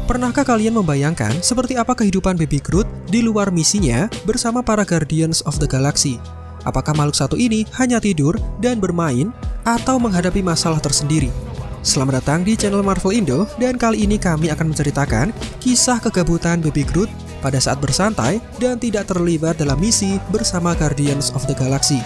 Pernahkah kalian membayangkan seperti apa kehidupan Baby Groot di luar misinya bersama para Guardians of the Galaxy? Apakah makhluk satu ini hanya tidur dan bermain atau menghadapi masalah tersendiri? Selamat datang di channel Marvel Indo, dan kali ini kami akan menceritakan kisah kegabutan Baby Groot pada saat bersantai dan tidak terlibat dalam misi bersama Guardians of the Galaxy.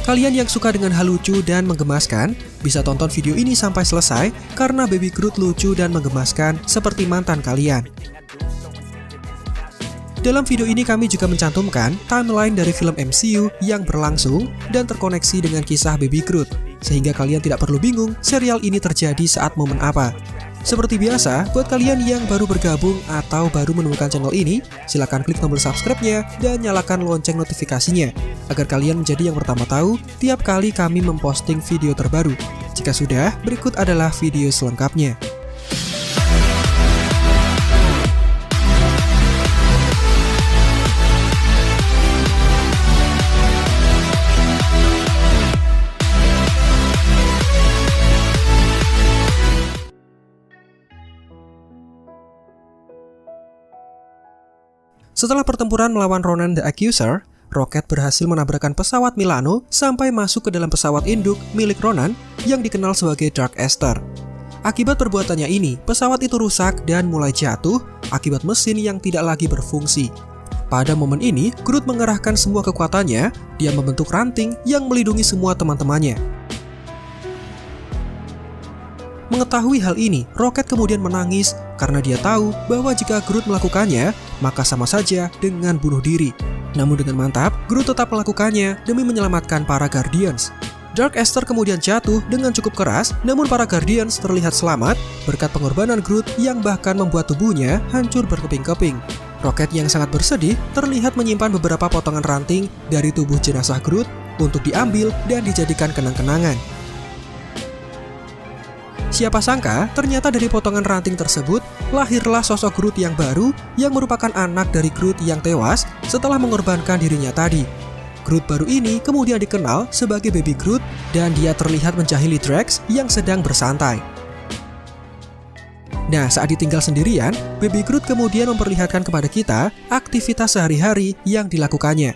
Kalian yang suka dengan hal lucu dan menggemaskan, bisa tonton video ini sampai selesai karena Baby Groot lucu dan menggemaskan seperti mantan kalian. Dalam video ini kami juga mencantumkan timeline dari film MCU yang berlangsung dan terkoneksi dengan kisah Baby Groot, sehingga kalian tidak perlu bingung serial ini terjadi saat momen apa. Seperti biasa, buat kalian yang baru bergabung atau baru menemukan channel ini, silakan klik tombol subscribe-nya dan nyalakan lonceng notifikasinya, agar kalian menjadi yang pertama tahu tiap kali kami memposting video terbaru. Jika sudah, berikut adalah video selengkapnya. Setelah pertempuran melawan Ronan the Accuser, Rocket berhasil menabrakkan pesawat Milano sampai masuk ke dalam pesawat induk milik Ronan yang dikenal sebagai Dark Aster. Akibat perbuatannya ini, pesawat itu rusak dan mulai jatuh akibat mesin yang tidak lagi berfungsi. Pada momen ini, Groot mengerahkan semua kekuatannya, dia membentuk ranting yang melindungi semua teman-temannya. Mengetahui hal ini, Rocket kemudian menangis karena dia tahu bahwa jika Groot melakukannya, maka sama saja dengan bunuh diri. Namun dengan mantap, Groot tetap melakukannya demi menyelamatkan para Guardians. Dark Aster kemudian jatuh dengan cukup keras, namun para Guardians terlihat selamat berkat pengorbanan Groot yang bahkan membuat tubuhnya hancur berkeping-keping. Rocket yang sangat bersedih terlihat menyimpan beberapa potongan ranting dari tubuh jenazah Groot untuk diambil dan dijadikan kenang-kenangan. Siapa sangka, ternyata dari potongan ranting tersebut, lahirlah sosok Groot yang baru yang merupakan anak dari Groot yang tewas setelah mengorbankan dirinya tadi. Groot baru ini kemudian dikenal sebagai Baby Groot dan dia terlihat menjahili Drax yang sedang bersantai. Nah, saat ditinggal sendirian, Baby Groot kemudian memperlihatkan kepada kita aktivitas sehari-hari yang dilakukannya.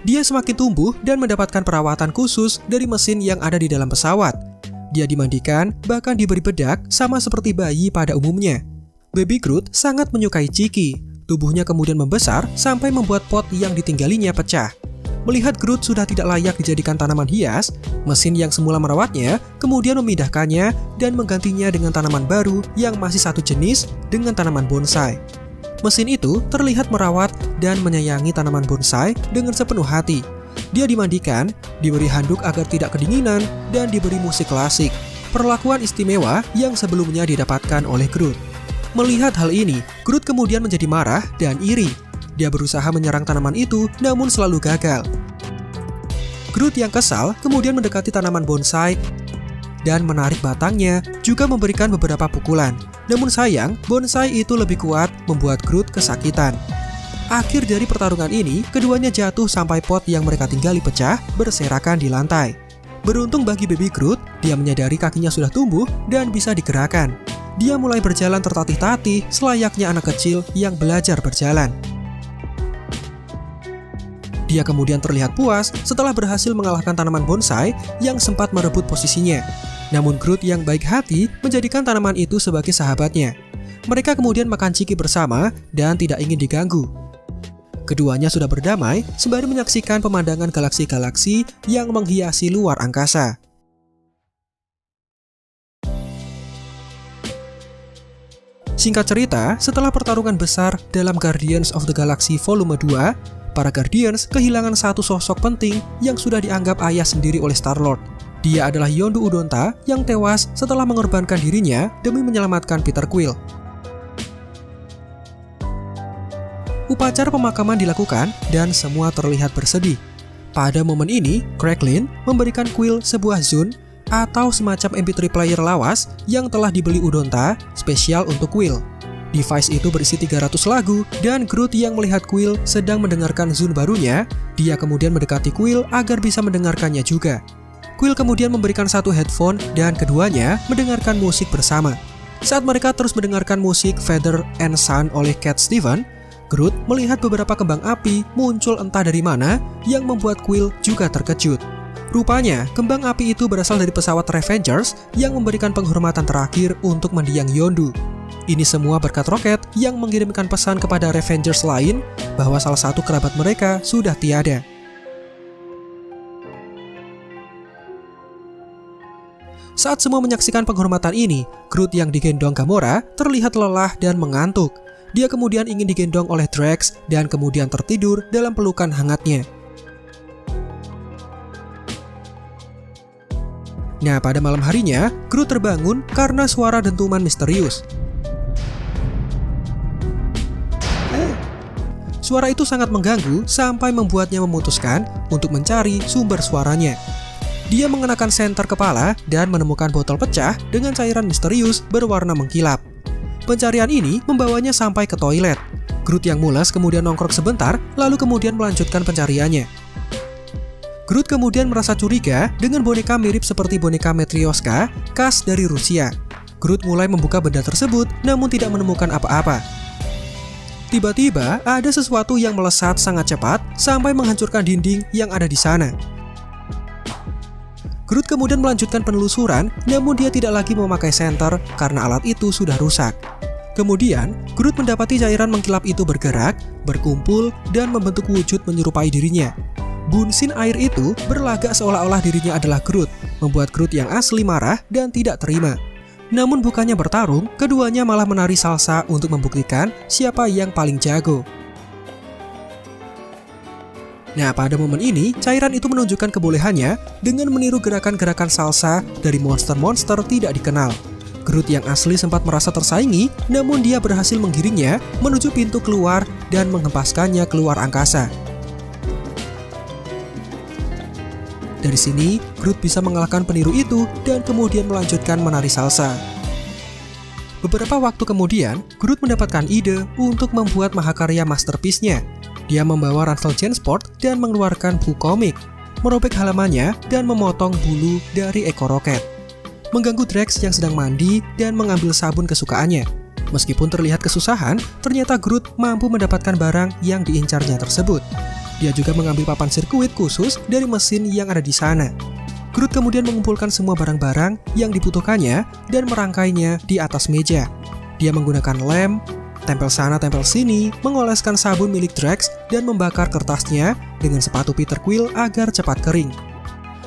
Dia semakin tumbuh dan mendapatkan perawatan khusus dari mesin yang ada di dalam pesawat. Dia dimandikan, bahkan diberi bedak sama seperti bayi pada umumnya. Baby Groot sangat menyukai Chiki. Tubuhnya kemudian membesar sampai membuat pot yang ditinggalinya pecah. Melihat Groot sudah tidak layak dijadikan tanaman hias, mesin yang semula merawatnya kemudian memindahkannya dan menggantinya dengan tanaman baru yang masih satu jenis dengan tanaman bonsai. Mesin itu terlihat merawat dan menyayangi tanaman bonsai dengan sepenuh hati. Dia dimandikan, diberi handuk agar tidak kedinginan, dan diberi musik klasik. Perlakuan istimewa yang sebelumnya didapatkan oleh Groot. Melihat hal ini, Groot kemudian menjadi marah dan iri. Dia berusaha menyerang tanaman itu, namun selalu gagal. Groot yang kesal kemudian mendekati tanaman bonsai dan menarik batangnya, juga memberikan beberapa pukulan. Namun sayang, bonsai itu lebih kuat, membuat Groot kesakitan. Akhir dari pertarungan ini, keduanya jatuh sampai pot yang mereka tinggali pecah, berserakan di lantai. Beruntung bagi Baby Groot, dia menyadari kakinya sudah tumbuh dan bisa digerakkan. Dia mulai berjalan tertatih-tatih selayaknya anak kecil yang belajar berjalan. Dia kemudian terlihat puas setelah berhasil mengalahkan tanaman bonsai yang sempat merebut posisinya. Namun Groot yang baik hati menjadikan tanaman itu sebagai sahabatnya. Mereka kemudian makan Chiki bersama dan tidak ingin diganggu. Keduanya sudah berdamai sembari menyaksikan pemandangan galaksi-galaksi yang menghiasi luar angkasa. Singkat cerita, setelah pertarungan besar dalam Guardians of the Galaxy Volume 2, para Guardians kehilangan satu sosok penting yang sudah dianggap ayah sendiri oleh Star-Lord. Dia adalah Yondu Udonta yang tewas setelah mengorbankan dirinya demi menyelamatkan Peter Quill. Upacara pemakaman dilakukan dan semua terlihat bersedih. Pada momen ini, Cracklin memberikan Quill sebuah Zune atau semacam MP3 player lawas yang telah dibeli Udonta spesial untuk Quill. Device itu berisi 300 lagu dan Groot yang melihat Quill sedang mendengarkan Zune barunya, dia kemudian mendekati Quill agar bisa mendengarkannya juga. Quill kemudian memberikan satu headphone dan keduanya mendengarkan musik bersama. Saat mereka terus mendengarkan musik Father and Son oleh Cat Stevens, Groot melihat beberapa kembang api muncul entah dari mana yang membuat Quill juga terkejut. Rupanya, kembang api itu berasal dari pesawat Revengers yang memberikan penghormatan terakhir untuk mendiang Yondu. Ini semua berkat Rocket yang mengirimkan pesan kepada Revengers lain bahwa salah satu kerabat mereka sudah tiada. Saat semua menyaksikan penghormatan ini, Groot yang digendong Gamora terlihat lelah dan mengantuk. Dia kemudian ingin digendong oleh Drax dan kemudian tertidur dalam pelukan hangatnya. Nah, pada malam harinya, Groot terbangun karena suara dentuman misterius. Suara itu sangat mengganggu sampai membuatnya memutuskan untuk mencari sumber suaranya. Dia mengenakan senter kepala dan menemukan botol pecah dengan cairan misterius berwarna mengkilap. Pencarian ini membawanya sampai ke toilet. Groot yang mules kemudian nongkrong sebentar, lalu kemudian melanjutkan pencariannya. Groot kemudian merasa curiga dengan boneka mirip seperti boneka Matryoshka khas dari Rusia. Groot mulai membuka benda tersebut namun tidak menemukan apa-apa. Tiba-tiba ada sesuatu yang melesat sangat cepat sampai menghancurkan dinding yang ada di sana. Groot kemudian melanjutkan penelusuran, namun dia tidak lagi memakai senter karena alat itu sudah rusak. Kemudian, Groot mendapati cairan mengkilap itu bergerak, berkumpul, dan membentuk wujud menyerupai dirinya. Bunsin air itu berlagak seolah-olah dirinya adalah Groot, membuat Groot yang asli marah dan tidak terima. Namun bukannya bertarung, keduanya malah menari salsa untuk membuktikan siapa yang paling jago. Nah, pada momen ini, cairan itu menunjukkan kebolehannya dengan meniru gerakan-gerakan salsa dari monster-monster tidak dikenal. Groot yang asli sempat merasa tersaingi, namun dia berhasil menggiringnya menuju pintu keluar dan menghempaskannya keluar angkasa. Dari sini, Groot bisa mengalahkan peniru itu dan kemudian melanjutkan menari salsa. Beberapa waktu kemudian, Groot mendapatkan ide untuk membuat mahakarya masterpiece-nya. Dia membawa ransel Jansport dan mengeluarkan buku komik, merobek halamannya dan memotong bulu dari ekor Rocket. Mengganggu Drax yang sedang mandi dan mengambil sabun kesukaannya. Meskipun terlihat kesusahan, ternyata Groot mampu mendapatkan barang yang diincarnya tersebut. Dia juga mengambil papan sirkuit khusus dari mesin yang ada di sana. Groot kemudian mengumpulkan semua barang-barang yang dibutuhkannya dan merangkainya di atas meja. Dia menggunakan lem, tempel sana tempel sini, mengoleskan sabun milik Drax, dan membakar kertasnya dengan sepatu Peter Quill agar cepat kering.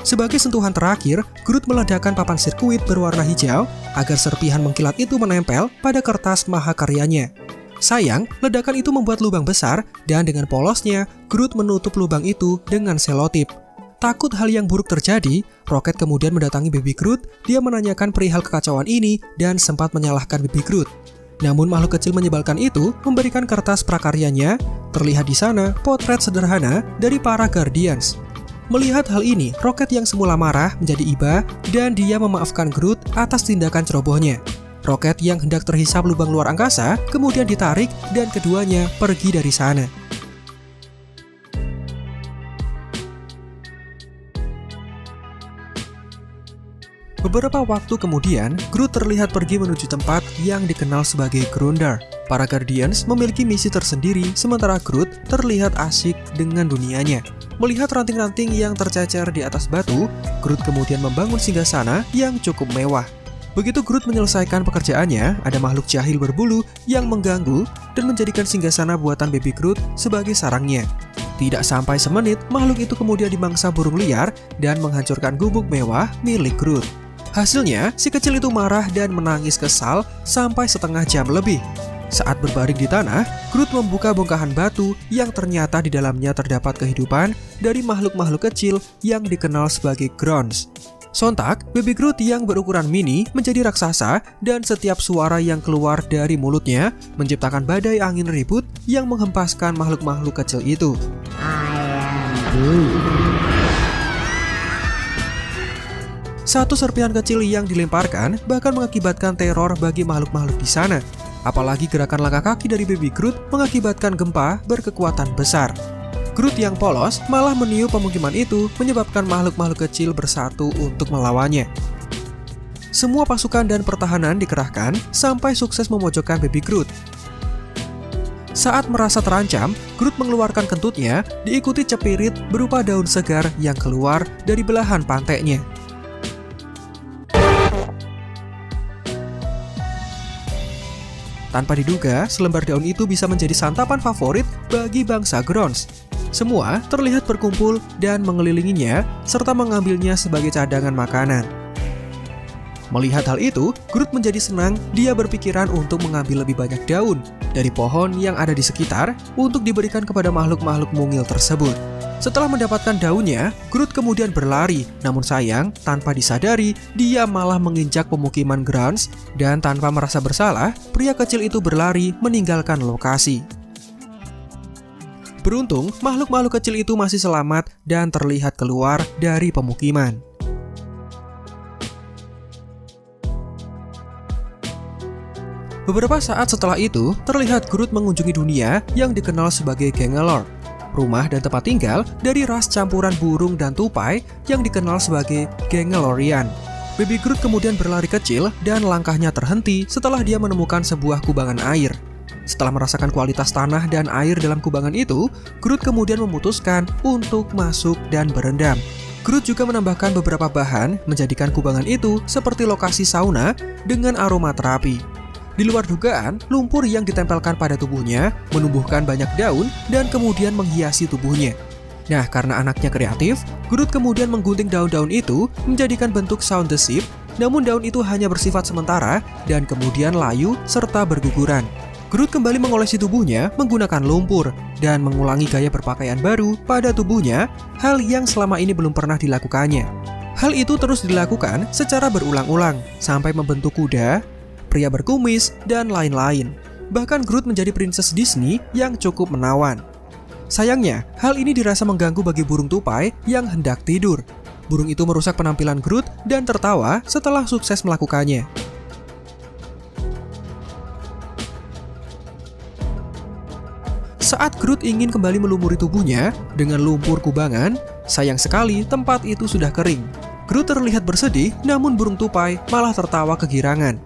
Sebagai sentuhan terakhir, Groot meledakkan papan sirkuit berwarna hijau agar serpihan mengkilat itu menempel pada kertas mahakaryanya. Sayang, ledakan itu membuat lubang besar dan dengan polosnya, Groot menutup lubang itu dengan selotip. Takut hal yang buruk terjadi, Rocket kemudian mendatangi Baby Groot. Dia menanyakan perihal kekacauan ini dan sempat menyalahkan Baby Groot. Namun makhluk kecil menyebalkan itu memberikan kertas prakaryanya. Terlihat di sana potret sederhana dari para Guardians. Melihat hal ini, Rocket yang semula marah menjadi iba dan dia memaafkan Groot atas tindakan cerobohnya. Rocket yang hendak terhisap lubang luar angkasa kemudian ditarik dan keduanya pergi dari sana. Beberapa waktu kemudian, Groot terlihat pergi menuju tempat yang dikenal sebagai Groundar. Para Guardians memiliki misi tersendiri, sementara Groot terlihat asik dengan dunianya. Melihat ranting-ranting yang tercecer di atas batu, Groot kemudian membangun singgasana yang cukup mewah. Begitu Groot menyelesaikan pekerjaannya, ada makhluk jahil berbulu yang mengganggu dan menjadikan singgasana buatan Baby Groot sebagai sarangnya. Tidak sampai semenit, makhluk itu kemudian dimangsa burung liar dan menghancurkan gubuk mewah milik Groot. Hasilnya, si kecil itu marah dan menangis kesal sampai setengah jam lebih. Saat berbaring di tanah, Groot membuka bongkahan batu yang ternyata di dalamnya terdapat kehidupan dari makhluk-makhluk kecil yang dikenal sebagai Grunts. Sontak, Baby Groot yang berukuran mini menjadi raksasa dan setiap suara yang keluar dari mulutnya menciptakan badai angin ribut yang menghempaskan makhluk-makhluk kecil itu. Satu serpihan kecil yang dilemparkan bahkan mengakibatkan teror bagi makhluk-makhluk di sana. Apalagi gerakan langkah kaki dari Baby Groot mengakibatkan gempa berkekuatan besar. Groot yang polos malah meniup pemukiman itu menyebabkan makhluk-makhluk kecil bersatu untuk melawannya. Semua pasukan dan pertahanan dikerahkan sampai sukses memojokkan Baby Groot. Saat merasa terancam, Groot mengeluarkan kentutnya, diikuti cepirit berupa daun segar yang keluar dari belahan pantainya. Tanpa diduga, selembar daun itu bisa menjadi santapan favorit bagi bangsa Grons. Semua terlihat berkumpul dan mengelilinginya, serta mengambilnya sebagai cadangan makanan. Melihat hal itu, Groot menjadi senang. Dia berpikiran untuk mengambil lebih banyak daun dari pohon yang ada di sekitar untuk diberikan kepada makhluk-makhluk mungil tersebut. Setelah mendapatkan daunnya, Groot kemudian berlari. Namun sayang, tanpa disadari, dia malah menginjak pemukiman Grunts, dan tanpa merasa bersalah, pria kecil itu berlari meninggalkan lokasi. Beruntung, makhluk-makhluk kecil itu masih selamat dan terlihat keluar dari pemukiman. Beberapa saat setelah itu, terlihat Groot mengunjungi dunia yang dikenal sebagai Gangelor, rumah dan tempat tinggal dari ras campuran burung dan tupai yang dikenal sebagai Gangelorian. Baby Groot kemudian berlari kecil dan langkahnya terhenti setelah dia menemukan sebuah kubangan air. Setelah merasakan kualitas tanah dan air dalam kubangan itu, Groot kemudian memutuskan untuk masuk dan berendam. Groot juga menambahkan beberapa bahan menjadikan kubangan itu seperti lokasi sauna dengan aroma terapi. Di luar dugaan, lumpur yang ditempelkan pada tubuhnya menumbuhkan banyak daun dan kemudian menghiasi tubuhnya. Nah, karena anaknya kreatif, Groot kemudian menggunting daun-daun itu menjadikan bentuk sound the ship, namun daun itu hanya bersifat sementara dan kemudian layu serta berguguran. Groot kembali mengolesi tubuhnya menggunakan lumpur dan mengulangi gaya berpakaian baru pada tubuhnya, hal yang selama ini belum pernah dilakukannya. Hal itu terus dilakukan secara berulang-ulang sampai membentuk kuda, pria berkumis, dan lain-lain. Bahkan Groot menjadi princess Disney yang cukup menawan. Sayangnya, hal ini dirasa mengganggu bagi burung tupai yang hendak tidur. Burung itu merusak penampilan Groot dan tertawa setelah sukses melakukannya. Saat Groot ingin kembali melumuri tubuhnya dengan lumpur kubangan, sayang sekali tempat itu sudah kering. Groot terlihat bersedih, namun burung tupai malah tertawa kegirangan.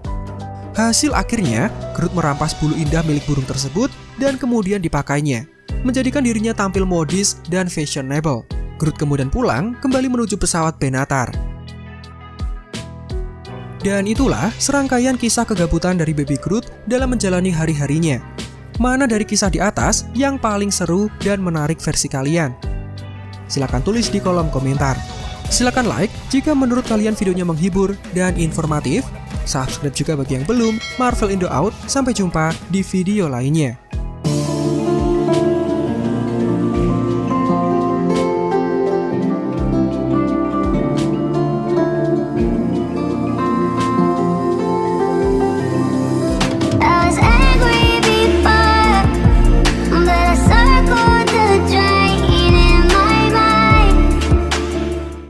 Hasil akhirnya, Groot merampas bulu indah milik burung tersebut dan kemudian dipakainya, menjadikan dirinya tampil modis dan fashionable. Groot kemudian pulang kembali menuju pesawat Benatar. Dan itulah serangkaian kisah kegabutan dari Baby Groot dalam menjalani hari-harinya. Mana dari kisah di atas yang paling seru dan menarik versi kalian? Silahkan tulis di kolom komentar. Silahkan like jika menurut kalian videonya menghibur dan informatif. Subscribe juga bagi yang belum. Marvel Indo out. Sampai jumpa di video lainnya.